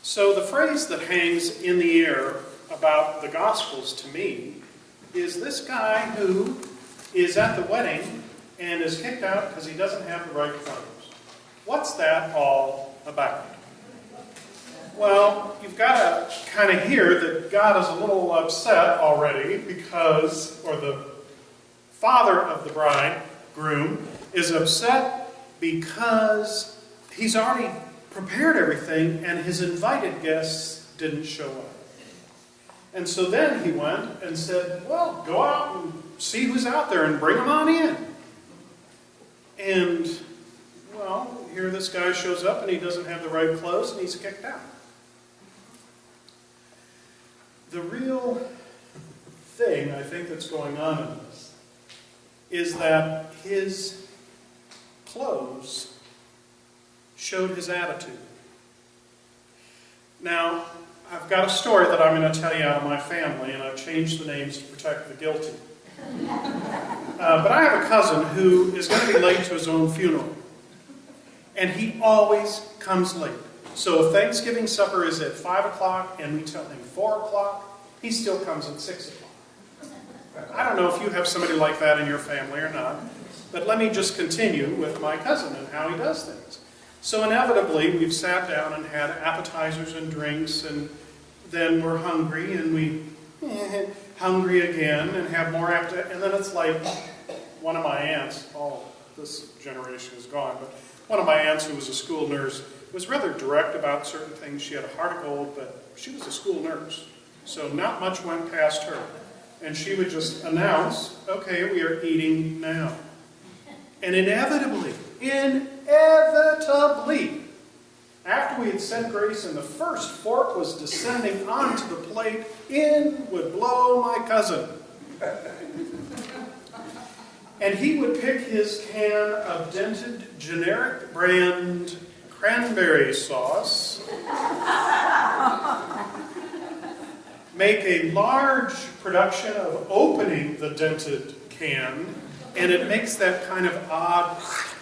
So the phrase that hangs in the air about the Gospels to me is this guy who is at the wedding and is kicked out because he doesn't have the right clothes. What's that all about? Well, you've got to kind of hear that God is a little upset already because, or the father of the bridegroom is upset because he's already prepared everything and his invited guests didn't show up. And so then he went and said, well, go out and see who's out there and bring them on in. And, well, here this guy shows up and he doesn't have the right clothes and he's kicked out. The real thing I think that's going on in this is that his clothes showed his attitude. Now, I've got a story that I'm going to tell you out of my family, and I've changed the names to protect the guilty. But I have a cousin who is going to be late to his own funeral. And he always comes late. So if Thanksgiving supper is at 5 o'clock and we tell him 4 o'clock, he still comes at 6 o'clock. I don't know if you have somebody like that in your family or not, but let me just continue with my cousin and how he does things. So inevitably, we've sat down and had appetizers and drinks, and then we're hungry, and we hungry again, and have more appetite. And then it's like one of my aunts, this generation is gone, but one of my aunts who was a school nurse was rather direct about certain things. She had a heart of gold, but she was a school nurse, so not much went past her. And she would just announce, okay, we are eating now. And inevitably, after we had said grace and the first fork was descending onto the plate, in would blow my cousin. And he would pick his can of dented generic brand cranberry sauce, make a large production of opening the dented can, and it makes that kind of odd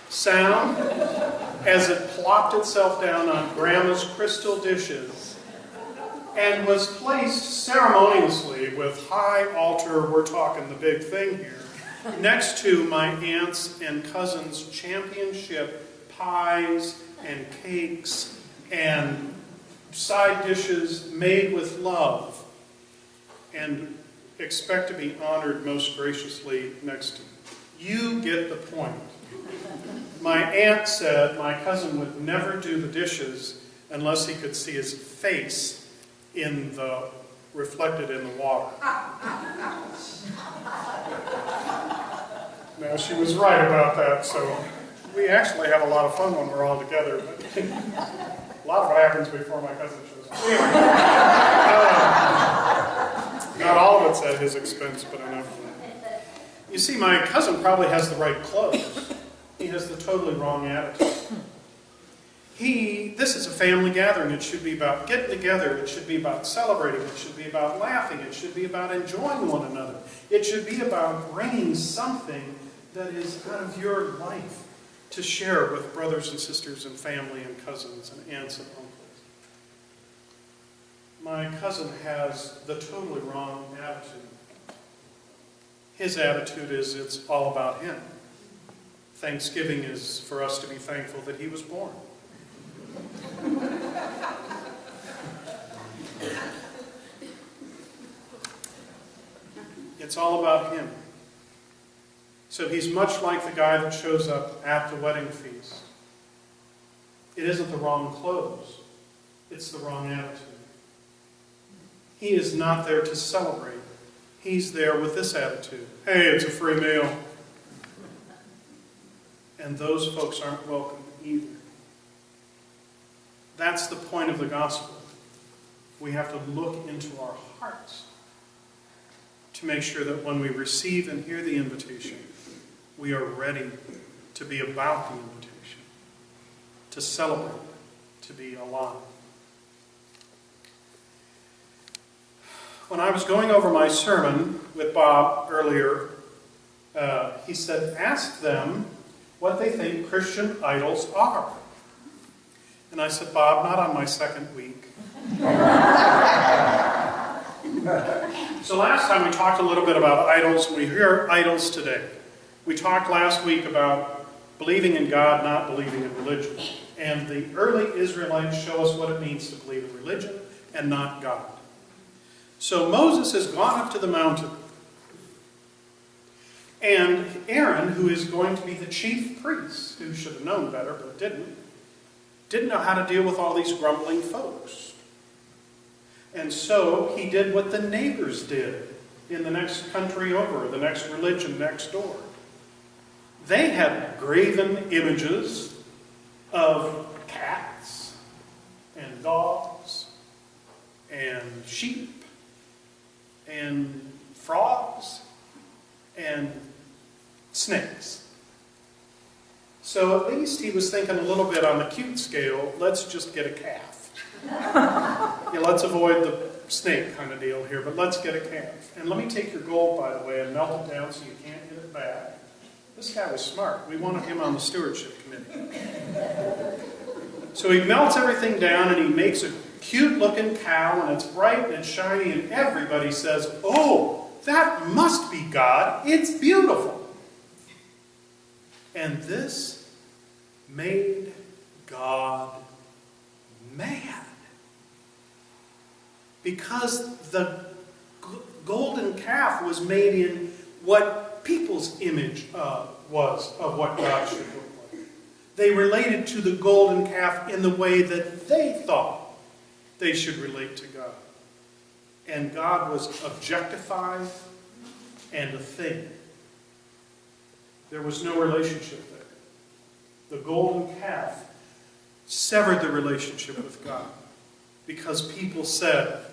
sound as it plopped itself down on Grandma's crystal dishes and was placed ceremoniously with high altar, we're talking the big thing here, next to my aunts and cousins' championship pies and cakes and side dishes made with love, and expect to be honored most graciously next to me. You get the point. My aunt said my cousin would never do the dishes unless he could see his face reflected in the water. Now, she was right about that, so we actually have a lot of fun when we're all together, but a lot of it happens before my cousin shows up. Anyway, not all of it's at his expense, but enough. You see, my cousin probably has the right clothes. He has the totally wrong attitude. This is a family gathering. It should be about getting together. It should be about celebrating. It should be about laughing. It should be about enjoying one another. It should be about bringing something that is out of your life to share with brothers and sisters and family and cousins and aunts and uncles. My cousin has the totally wrong attitude. His attitude is it's all about him. Thanksgiving is for us to be thankful that he was born. It's all about him. So he's much like the guy that shows up at the wedding feast. It isn't the wrong clothes. It's the wrong attitude. He is not there to celebrate. He's there with this attitude. Hey, it's a free meal. And those folks aren't welcome either. That's the point of the gospel. We have to look into our hearts to make sure that when we receive and hear the invitation, we are ready to be about the invitation, to celebrate, to be alive. When I was going over my sermon with Bob earlier, he said, ask them what they think Christian idols are. And I said, Bob, not on my second week. So last time we talked a little bit about idols, and we hear idols today. We talked last week about believing in God, not believing in religion. And the early Israelites show us what it means to believe in religion and not God. So Moses has gone up to the mountain. And Aaron, who is going to be the chief priest, who should have known better but didn't know how to deal with all these grumbling folks. And so he did what the neighbors did in the next country over, the next religion next door. They had graven images of cats and dogs and sheep and frogs and snakes. So at least he was thinking a little bit on the cute scale, let's just get a calf. Yeah, let's avoid the snake kind of deal here, but let's get a calf. And let me take your gold, by the way, and melt it down so you can't get it back. This guy was smart. We wanted him on the stewardship committee. So he melts everything down and he makes a cute looking cow, and it's bright and it's shiny, and everybody says, "Oh, that must be God. It's beautiful." And this made God mad. Because the golden calf was made in what people's image was of what God should look like. They related to the golden calf in the way that they thought they should relate to God. And God was objectified and a thing. There was no relationship there. The golden calf severed the relationship with God because people said,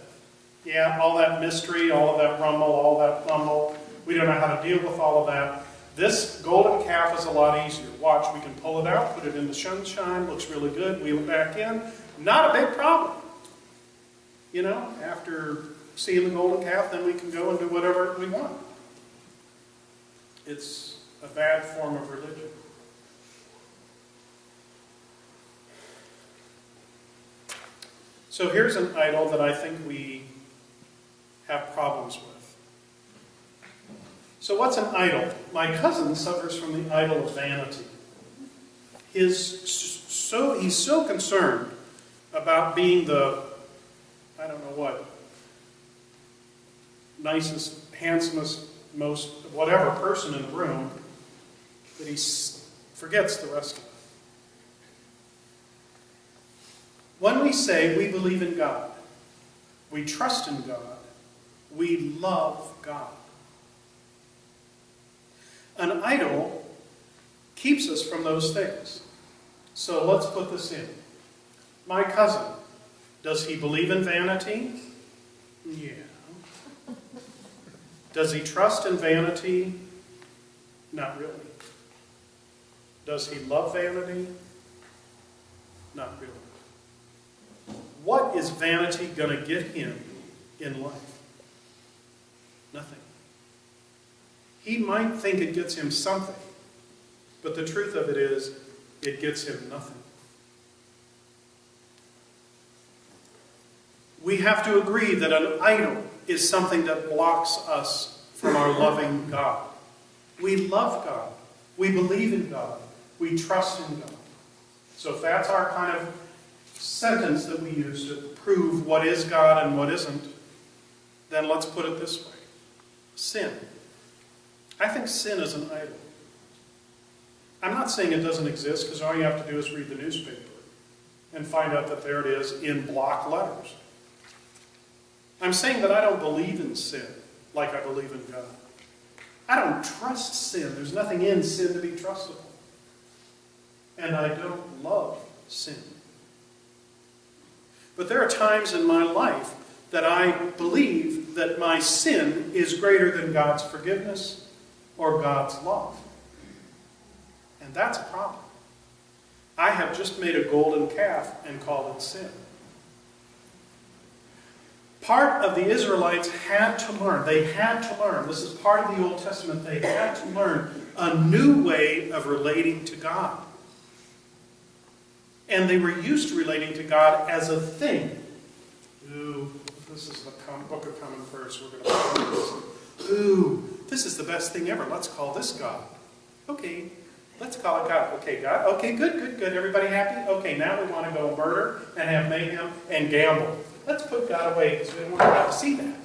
yeah, all that mystery, all of that rumble, all that mumble, we don't know how to deal with all of that. This golden calf is a lot easier. Watch, we can pull it out, put it in the sunshine, looks really good, wheel it back in. Not a big problem. You know, after seeing the golden calf, then we can go and do whatever we want. It's a bad form of religion. So here's an idol that I think we have problems with. So what's an idol? My cousin suffers from the idol of vanity. He's so concerned about being the, I don't know what, nicest, handsomest, most whatever person in the room that he forgets the rest of it. When we say we believe in God, we trust in God, we love God. An idol keeps us from those things. So let's put this in. My cousin, does he believe in vanity? Yeah. Does he trust in vanity? Not really. Does he love vanity? Not really. What is vanity going to get him in life? Nothing. He might think it gets him something, but the truth of it is, it gets him nothing. We have to agree that an idol is something that blocks us from our loving God. We love God. We believe in God. We trust in God. So if that's our kind of sentence that we use to prove what is God and what isn't, then let's put it this way. Sin. I think sin is an idol. I'm not saying it doesn't exist, because all you have to do is read the newspaper and find out that there it is in block letters. I'm saying that I don't believe in sin like I believe in God. I don't trust sin. There's nothing in sin to be trustable. And I don't love sin. But there are times in my life that I believe that my sin is greater than God's forgiveness or God's love. And that's a problem. I have just made a golden calf and called it sin. Part of the Israelites had to learn. They had to learn. This is part of the Old Testament. They had to learn a new way of relating to God. And they were used to relating to God as a thing. Ooh, this is the Book of Common Prayer, so we're going to call this. Ooh, this is the best thing ever. Let's call this God. Okay, let's call it God. Okay, God. Okay, good. Everybody happy? Okay, now we want to go murder and have mayhem and gamble. Let's put God away because we don't want God to see that.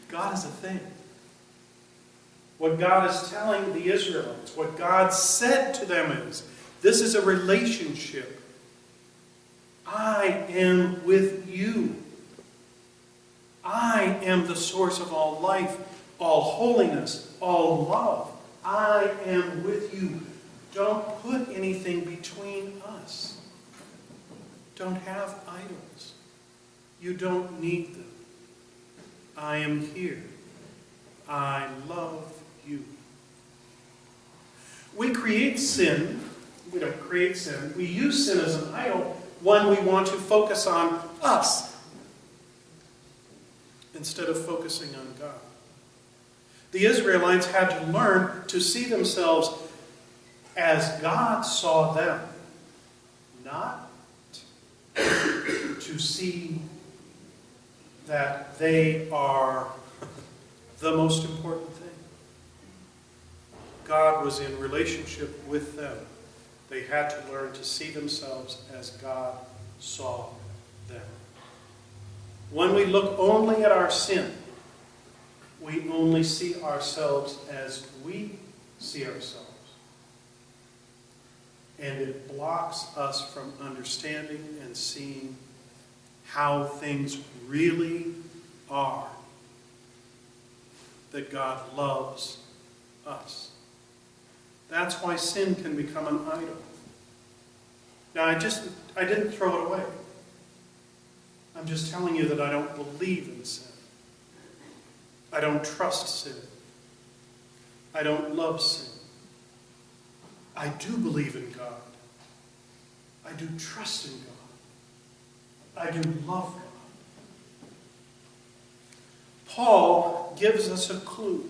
God is a thing. What God is telling the Israelites, what God said to them is, this is a relationship. I am with you. I am the source of all life, all holiness, all love. I am with you. Don't put anything between us. Don't have idols. You don't need them. I am here. I love you. We create sin. We don't create sin. We use sin as an idol when we want to focus on us instead of focusing on God. The Israelites had to learn to see themselves as God saw them, not to see that they are the most important thing. God was in relationship with them. They had to learn to see themselves as God saw them. When we look only at our sin, we only see ourselves as we see ourselves. And it blocks us from understanding and seeing how things really are. That God loves us. That's why sin can become an idol. Now, I didn't throw it away. I'm just telling you that I don't believe in sin. I don't trust sin. I don't love sin. I do believe in God. I do trust in God. I do love God. Paul gives us a clue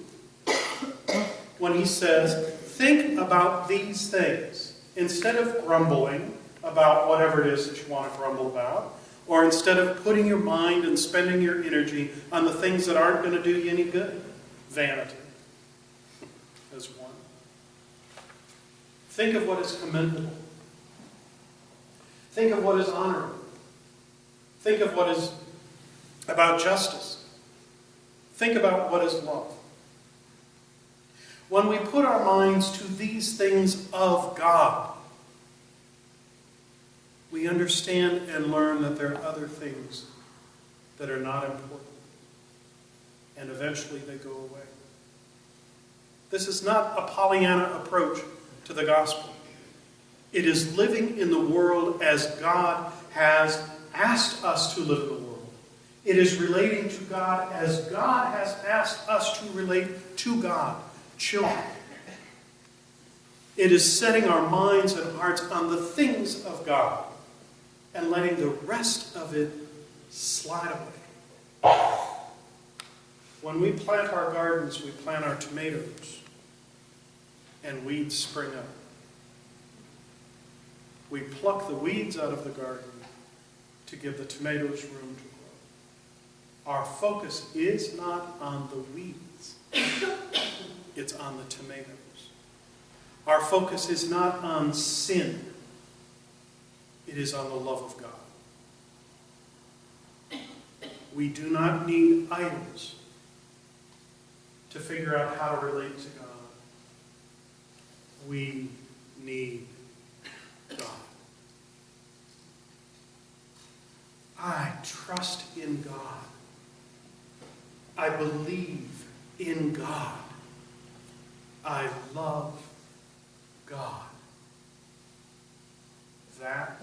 when he says, think about these things. Instead of grumbling about whatever it is that you want to grumble about, or instead of putting your mind and spending your energy on the things that aren't going to do you any good. Vanity is one. Think of what is commendable. Think of what is honorable. Think of what is about justice. Think about what is love. When we put our minds to these things of God, we understand and learn that there are other things that are not important. And eventually they go away. This is not a Pollyanna approach to the gospel. It is living in the world as God has asked us to live in the world. It is relating to God as God has asked us to relate to God, children. It is setting our minds and hearts on the things of God and letting the rest of it slide away. When we plant our gardens, we plant our tomatoes, and weeds spring up. We pluck the weeds out of the garden to give the tomatoes room to grow. Our focus is not on the weeds. It's on the tomatoes. Our focus is not on sin. It is on the love of God. We do not need idols to figure out how to relate to God. We need God. I trust in God. I believe in God. I love God. That